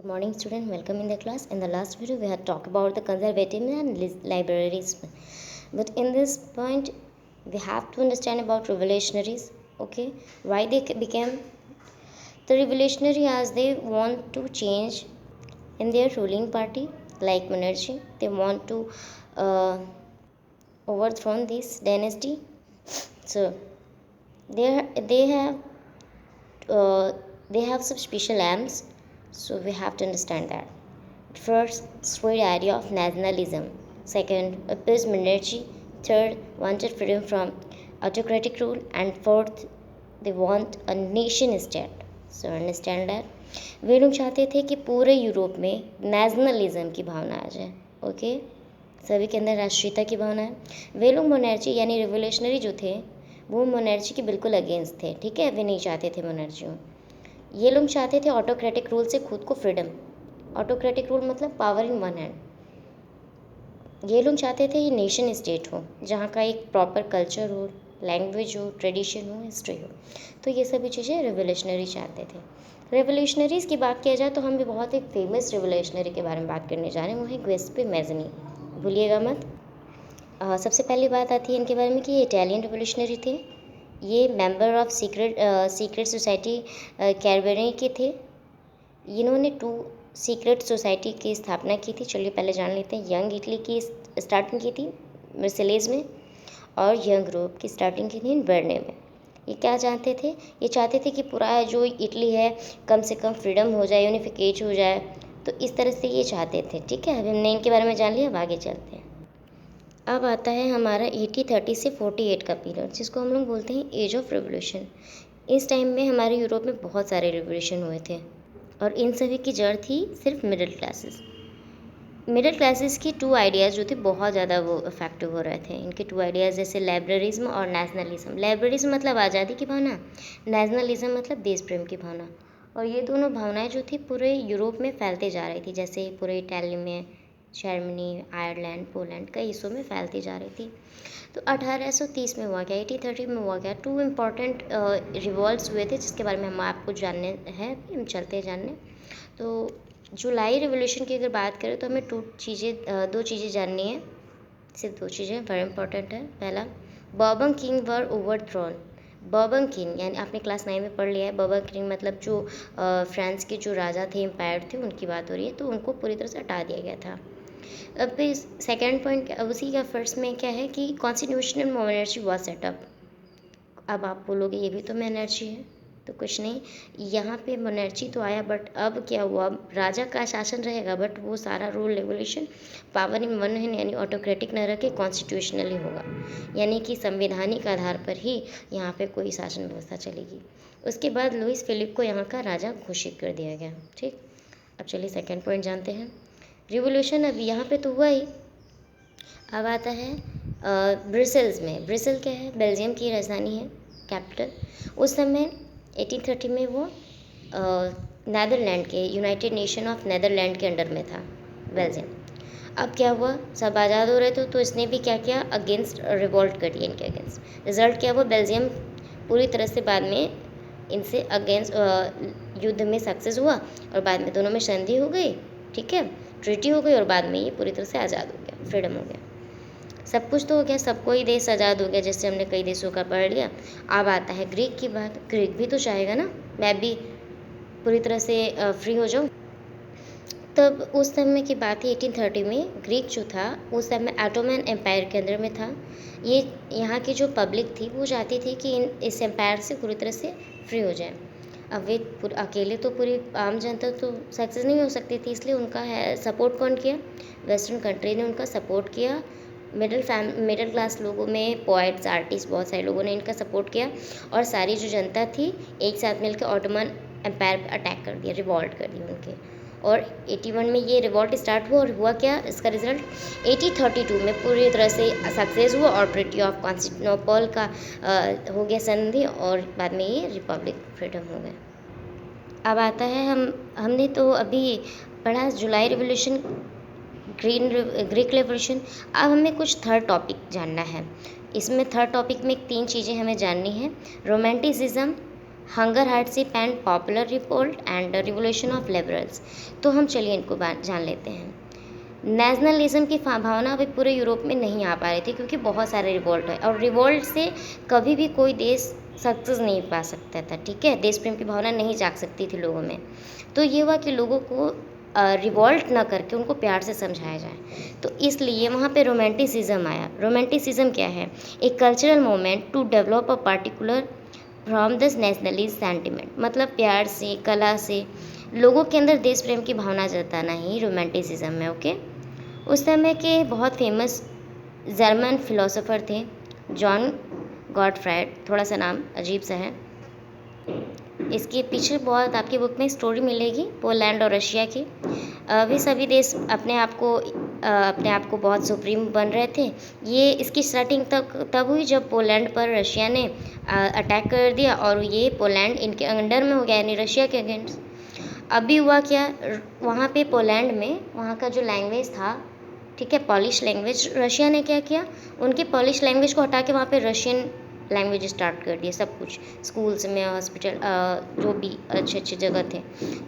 Good morning, student. Welcome in the class. In the last video, we had talked about the conservatism and libraries. But in this point, we have to understand about revolutionaries. Okay, why they became the revolutionary, as they want to change in their ruling party, like monarchy. They want to uh, overthrow this dynasty. So they have uh, they have some special aims. So we have to understand that. First, spread idea of nationalism. Second, oppose monarchy. Third, wanted freedom from autocratic rule. And fourth, they want a nation state. So understand that. वे लोग चाहते थे कि पूरे Europe में nationalism की भावना आ जाए. Okay, सभी के अंदर राष्ट्रीयता की भावना है. वे लोग मोनार्ची यानी रिवोल्यूशनरी जो थे वो मोनार्ची के बिल्कुल अगेंस्ट थे. ठीक है, वे नहीं चाहते थे मोनार्ची. ये लोग चाहते थे ऑटोक्रेटिक रूल से खुद को फ्रीडम. ऑटोक्रेटिक रूल मतलब पावर इन वन हैंड. ये लोग चाहते थे ये नेशन स्टेट हो जहाँ का एक प्रॉपर कल्चर हो, लैंग्वेज हो, ट्रेडिशन हो, हिस्ट्री हो. तो ये सभी चीज़ें रेवोल्यूशनरी चाहते थे. रेवोल्यूशनरीज़ की बात किया जाए तो हम भी बहुत एक फेमस रेवोल्यूशनरी के बारे में बात करने जा रहे हैं. वो है गिउसेप्पे मैज़नी. भूलिएगा मत. सबसे पहली बात आती है इनके बारे में कि ये इटालियन रेवोल्यूशनरी थे. ये मेंबर ऑफ सीक्रेट सोसाइटी कैरबेरी के थे. इन्होंने 2 सीक्रेट सोसाइटी की स्थापना की थी. चलिए पहले जान लेते हैं. यंग इटली की स्टार्टिंग की थी वर्सेलेस में, और यंग यूरोप की स्टार्टिंग की थी बर्ने में. ये क्या चाहते थे? ये चाहते थे कि पूरा जो इटली है कम से कम फ्रीडम हो जाए, यूनिफिकेट हो जाए. तो इस तरह से ये चाहते थे. ठीक है, अभी हमने इनके बारे में जान लिया. अब आगे चलते हैं. अब आता है हमारा 1830 से 48 का पीरियड, जिसको हम लोग बोलते हैं एज ऑफ रिवोल्यूशन. इस टाइम में हमारे यूरोप में बहुत सारे रिवोल्यूशन हुए थे और इन सभी की जड़ थी सिर्फ मिडिल क्लासेस. मिडिल क्लासेस की 2 आइडियाज़ जो थे बहुत ज़्यादा वो इफेक्टिव हो रहे थे. इनके 2 आइडियाज़ जैसे लाइब्रेरिज्म और नेशनलिज्म. लाइब्रेरिज्म मतलब आज़ादी की भावना, नेशनलिज्म मतलब देश प्रेम की भावना. और ये दोनों भावनाएं जो थी पूरे यूरोप में फैलते जा रही थी. जैसे पूरे इटाली में, जर्मनी, आयरलैंड, पोलैंड कई हिस्सों में फैलती जा रही थी. तो 1830 में हुआ क्या, 1830 में हुआ क्या, 2 इम्पॉर्टेंट रिवॉल्ट्स हुए थे जिसके बारे में हम आपको जानने हैं. हम चलते हैं जानने. तो जुलाई रिवोल्यूशन की अगर बात करें तो हमें 2 चीज़ें जाननी है. सिर्फ 2 चीज़ें वेरी इंपॉर्टेंट है. पहला, बर्बन किंग वर ओवरथ्रोन. बर्बन किंग यानी आपने क्लास 9 में पढ़ लिया है. बर्बन किंग मतलब जो फ्रांस के जो राजा थे, एम्पायर थे, उनकी बात हो रही है. तो उनको पूरी तरह से हटा दिया गया था. अब सेकेंड पॉइंट उसी का फर्स्ट में क्या है कि कॉन्स्टिट्यूशनल मोनार्ची वॉज सेटअप. अब आप बोलोगे ये भी तो मोनार्ची है. तो कुछ नहीं, यहाँ पे मोनार्ची तो आया बट अब क्या हुआ, राजा का शासन रहेगा बट वो सारा rule regulation power in one है यानी ऑटोक्रेटिक न रखे, कॉन्स्टिट्यूशनली होगा. यानी कि संवैधानिक आधार पर ही यहाँ पे कोई शासन व्यवस्था चलेगी. उसके बाद लुइस फिलिप को यहाँ का राजा घोषित कर दिया गया. ठीक, अब चलिए सेकेंड पॉइंट जानते हैं. रिवोल्यूशन अब यहाँ पे तो हुआ ही. अब आता है ब्रसेल्स में. ब्रसेल क्या है? बेल्जियम की राजधानी है, कैपिटल. उस समय 1830 में वो नीदरलैंड के, यूनाइटेड नेशन ऑफ नीदरलैंड के अंडर में था बेल्जियम. अब क्या हुआ, सब आज़ाद हो रहे थे तो इसने भी क्या किया, अगेंस्ट रिवोल्ट कर दिया इनके अगेंस्ट. रिजल्ट क्या हुआ, बेल्जियम पूरी तरह से बाद में इनसे अगेंस्ट युद्ध में सक्सेस हुआ और बाद में दोनों में संधि हो गई. ठीक है, ट्रीटी हो गई और बाद में ये पूरी तरह से आज़ाद हो गया, फ्रीडम हो गया. सब कुछ तो हो गया, सबको ही देश आज़ाद हो गया, जैसे हमने कई देशों का पढ़ लिया. अब आता है ग्रीक की बात. ग्रीक भी तो चाहेगा ना मैं भी पूरी तरह से फ्री हो जाऊँ. तब उस समय की बात है 1830 में. ग्रीक जो था उस समय ऑटोमन एम्पायर के अंदर में था. ये यहाँ की जो पब्लिक थी वो चाहती थी कि इस एम्पायर से पूरी तरह से फ्री हो जाए. अब वे अकेले तो पूरी आम जनता तो सक्सेस नहीं हो सकती थी, इसलिए उनका सपोर्ट कौन किया, वेस्टर्न कंट्री ने उनका सपोर्ट किया. मिडिल क्लास लोगों में पोइट्स, आर्टिस्ट, बहुत सारे लोगों ने इनका सपोर्ट किया और सारी जो जनता थी एक साथ मिलकर ऑटोमन एम्पायर पर अटैक कर दिया, रिवॉल्ट कर दिया उनके. और 81 में ये रिवॉल्ट स्टार्ट हुआ और हुआ क्या, इसका रिजल्ट 1832 में पूरी तरह से सक्सेस हुआ और ट्रीटी ऑफ कॉन्स्टेंटिनोपल का हो गया संधि और बाद में ये रिपब्लिक फ्रीडम हो गया. अब आता है हमने तो अभी पढ़ा जुलाई रिवोल्यूशन, ग्रीक रेवोल्यूशन. अब हमें कुछ थर्ड टॉपिक जानना है. इसमें थर्ड टॉपिक में 3 चीज़ें हमें जाननी है. Romanticism, hunger hardship and popular revolt and revolution of liberals. तो हम चलिए इनको जान लेते हैं। नेशनलिज्म की भावना अभी पूरे यूरोप में नहीं आ पा रही थी, क्योंकि बहुत सारे रिवोल्ट है, और रिवोल्ट से कभी भी कोई देश सक्सेस नहीं पा सकता था, ठीक है। देश प्रेम की भावना नहीं जाग सकती थी लोगों में। तो ये हुआ कि लोगों को रिवोल्ट ना करके उनको प्यार से समझाया जाए, तो इसलिए वहाँ पे रोमांटिसिज्म आया। रोमांटिसिज्म क्या है? एक cultural moment to develop a particular from this nationalist sentiment, मतलब प्यार से, कला से लोगों के अंदर देश प्रेम की भावना जताना ही रोमांटिसिज्म है, ओके। उस समय के बहुत फेमस जर्मन फिलोसोफर थे जॉन गॉटफ्राइड, थोड़ा सा नाम अजीब सा है। इसके पीछे बहुत आपकी बुक में स्टोरी मिलेगी पोलैंड और रशिया की। वे सभी देश अपने आप को बहुत सुप्रीम बन रहे थे। ये इसकी स्टार्टिंग तब हुई जब पोलैंड पर रशिया ने अटैक कर दिया, और ये पोलैंड इनके अंडर में हो गया, यानी रशिया के अगेंस्ट। अभी हुआ क्या, वहाँ पे पोलैंड में वहाँ का जो लैंग्वेज था, ठीक है, पॉलिश लैंग्वेज, रशिया ने क्या किया, उनके पॉलिश लैंग्वेज को हटा के वहाँ पे रशियन लैंग्वेज स्टार्ट कर दिया, सब कुछ स्कूल्स में, हॉस्पिटल, जो भी अच्छे अच्छे जगह थे।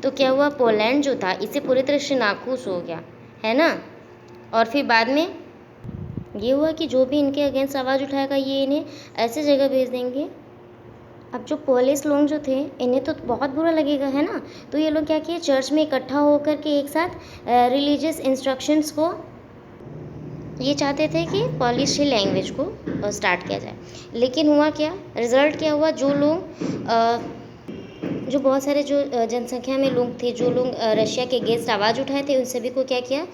तो क्या हुआ, पोलैंड जो था इससे पूरी तरह से नाखुश हो गया, है ना। और फिर बाद में ये हुआ कि जो भी इनके अगेंस्ट आवाज़ उठाएगा, ये इन्हें ऐसे जगह भेज देंगे। अब जो पोलिस लोग जो थे, इन्हें तो बहुत बुरा लगेगा, है ना। तो ये लोग क्या किए, चर्च में इकट्ठा होकर के एक साथ रिलीजियस इंस्ट्रक्शंस को, ये चाहते थे कि पॉलिश लैंग्वेज को स्टार्ट किया जाए। लेकिन हुआ क्या, रिज़ल्ट क्या हुआ, जो बहुत सारे जो जनसंख्या में लोग थे, जो लोग रशिया के अगेंस्ट आवाज़ उठाए थे, उन सभी को क्या किया,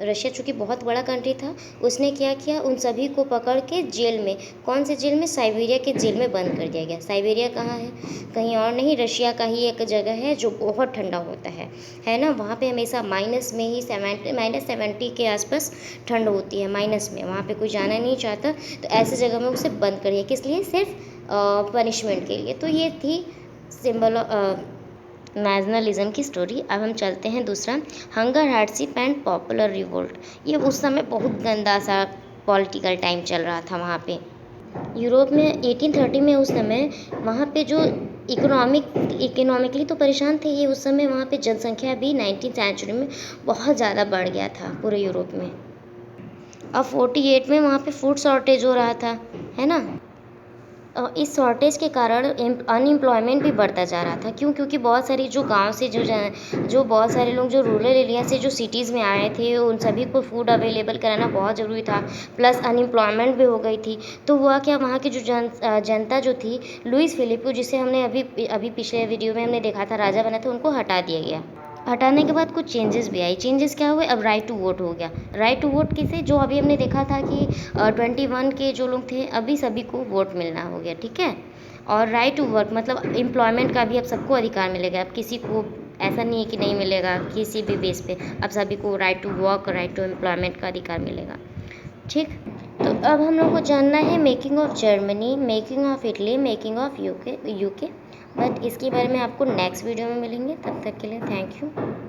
रशिया चूँकि बहुत बड़ा कंट्री था, उसने क्या किया, उन सभी को पकड़ के जेल में, कौन से जेल में, साइबेरिया के जेल में बंद कर दिया गया। साइबेरिया कहाँ है? कहीं और नहीं, रशिया का ही एक जगह है जो बहुत ठंडा होता है ना। वहाँ पे हमेशा माइनस में ही -70 के आसपास ठंड होती है, माइनस में, वहाँ पे कोई जाना नहीं चाहता। तो ऐसे जगह में उसे बंद कर दिया, किस लिए? सिर्फ पनिशमेंट के लिए। तो ये थी सिंबल नेशनलिज्म की स्टोरी। अब हम चलते हैं दूसरा, hunger hardship and popular revolt. ये उस समय बहुत गंदा सा पॉलिटिकल टाइम चल रहा था वहाँ पे यूरोप में। 1830 में उस समय वहाँ पे जो इकोनॉमिकली तो परेशान थे ये उस समय, वहाँ पे जनसंख्या भी 19th सेंचुरी में बहुत ज़्यादा बढ़ गया था पूरे यूरोप में। अब 48 में वहाँ पे फूड शॉर्टेज हो रहा था, है ना। इस शॉर्टेज के कारण अनएम्प्लॉयमेंट भी बढ़ता जा रहा था। क्यों? क्योंकि बहुत सारी जो गांव से जो बहुत सारे लोग जो रूरल एरिया से जो सिटीज़ में आए थे, उन सभी को फूड अवेलेबल कराना बहुत ज़रूरी था। प्लस अनएम्प्लॉयमेंट भी हो गई थी। तो हुआ क्या, वहाँ की जो जनता जो थी, लुइस फिलिपो, जिसे हमने अभी पिछले वीडियो में हमने देखा था राजा बना था, उनको हटा दिया गया। हटाने के बाद कुछ चेंजेस भी आई। चेंजेस क्या हुए, अब राइट टू वोट हो गया। राइट टू वोट किसे, जो अभी हमने देखा था कि 21 के जो लोग थे, अभी सभी को वोट मिलना हो गया, ठीक है। और राइट टू वर्क मतलब एम्प्लॉयमेंट का भी अब सबको अधिकार मिलेगा। अब किसी को ऐसा नहीं है कि नहीं मिलेगा किसी भी बेस पे, अब सभी को right to work, right to employment का अधिकार मिलेगा, ठीक। तो अब हम लोग को जानना है making of Germany, making of Italy, making of UK. But इसके बारे में आपको नेक्स्ट वीडियो में मिलेंगे। तब तक के लिए थैंक यू।